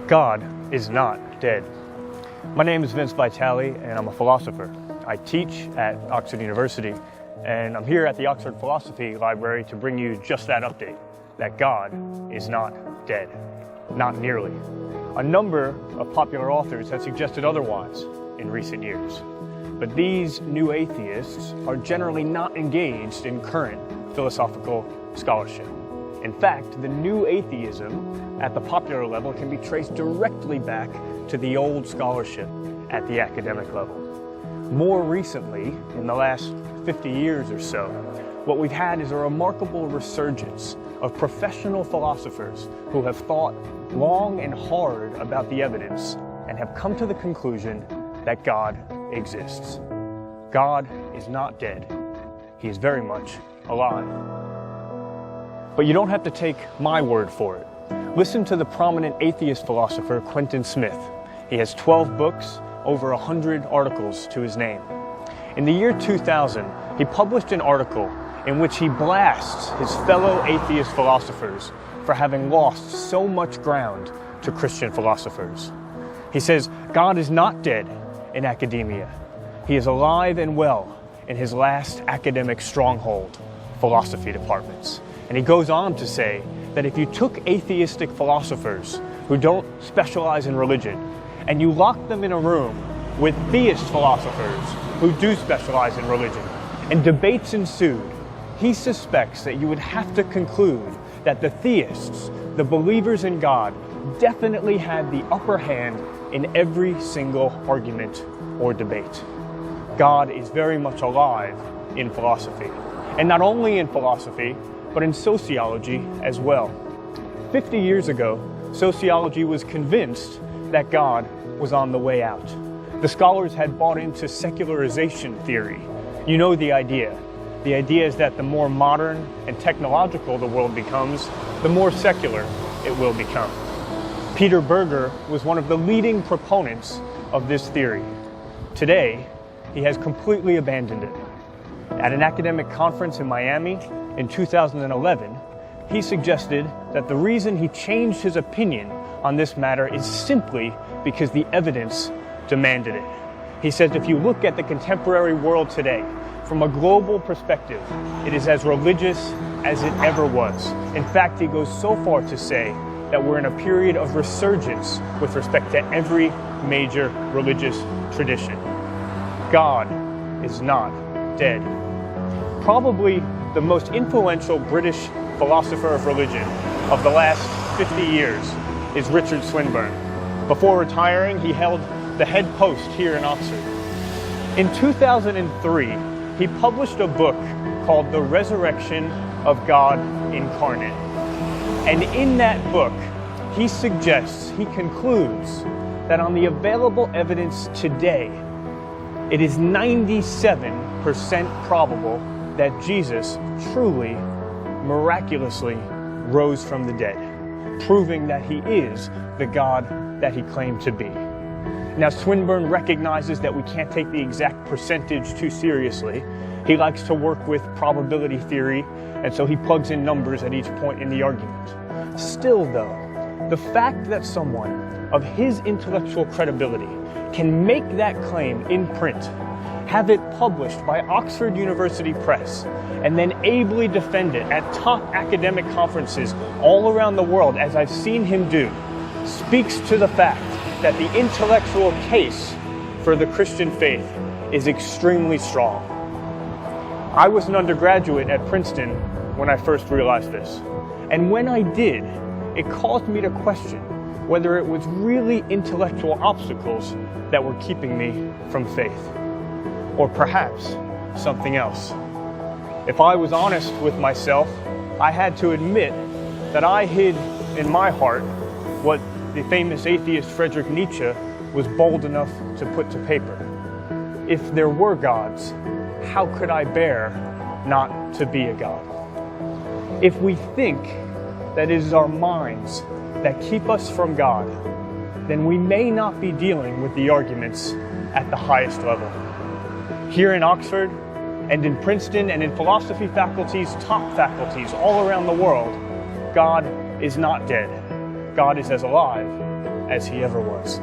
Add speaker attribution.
Speaker 1: God is not dead. My name is Vitale, and I'm a philosopher. I teach at Oxford University, and I'm here at the Oxford Philosophy Library to bring you just that update, that God is not dead. Not nearly. A number of popular authors have suggested otherwise in recent years. But these new atheists are generally not engaged in current philosophical scholarship. In fact, the new atheism at the popular level can be traced directly back to the old scholarship at the academic level. More recently, in the last 50 years or so, what we've had is a remarkable resurgence of professional philosophers who have thought long and hard about the evidence and have come to the conclusion that God exists. God is not dead. He is very much alive. But you don't have to take my word for it. Listen to the prominent atheist philosopher Quentin Smith. He has 12 books, over 100 articles to his name. In the year 2000, he published an article in which he blasts his fellow atheist philosophers for having lost so much ground to Christian philosophers. He says, God is not dead in academia. He is alive and well in his last academic stronghold, philosophy departments. And he goes on to say that if you took atheistic philosophers who don't specialize in religion and you locked them in a room with theist philosophers who do specialize in religion and debates ensued, he suspects that you would have to conclude that the theists, the believers in God, definitely had the upper hand in every single argument or debate. God is very much alive in philosophy. And not only in philosophy, but in sociology as well. 50 years ago, sociology was convinced that God was on the way out. The scholars had bought into secularization theory. You know the idea. The idea is that the more modern and technological the world becomes, the more secular it will become. Peter Berger was one of the leading proponents of this theory. Today, he has completely abandoned it. At an academic conference in Miami in 2011, he suggested that the reason he changed his opinion on this matter is simply because the evidence demanded it. He says if you look at the contemporary world today, from a global perspective, it is as religious as it ever was. In fact, he goes so far to say that we're in a period of resurgence with respect to every major religious tradition. God is not dead. Probably the most influential British philosopher of religion of the last 50 years is Richard Swinburne. Before retiring, he held the head post here in Oxford. In 2003, he published a book called The Resurrection of God Incarnate. And in that book, he concludes that on the available evidence today, it is 97% probable that Jesus truly, miraculously rose from the dead, proving that he is the God that he claimed to be. Now, Swinburne recognizes that we can't take the exact percentage too seriously. He likes to work with probability theory, and so he plugs in numbers at each point in the argument. Still, though, the fact that someone of his intellectual credibility can make that claim in print, have it published by Oxford University Press, and then ably defend it at top academic conferences all around the world, as I've seen him do, speaks to the fact that the intellectual case for the Christian faith is extremely strong. I was an undergraduate at Princeton when I first realized this. And when I did, it caused me to question whether it was really intellectual obstacles that were keeping me from faith. Or perhaps something else. If I was honest with myself, I had to admit that I hid in my heart what the famous atheist Friedrich Nietzsche was bold enough to put to paper. If there were gods, how could I bear not to be a god? If we think that it is our minds that keep us from God, then we may not be dealing with the arguments at the highest level. Here in Oxford, and in Princeton, and in philosophy faculties, top faculties all around the world, God is not dead. God is as alive as he ever was.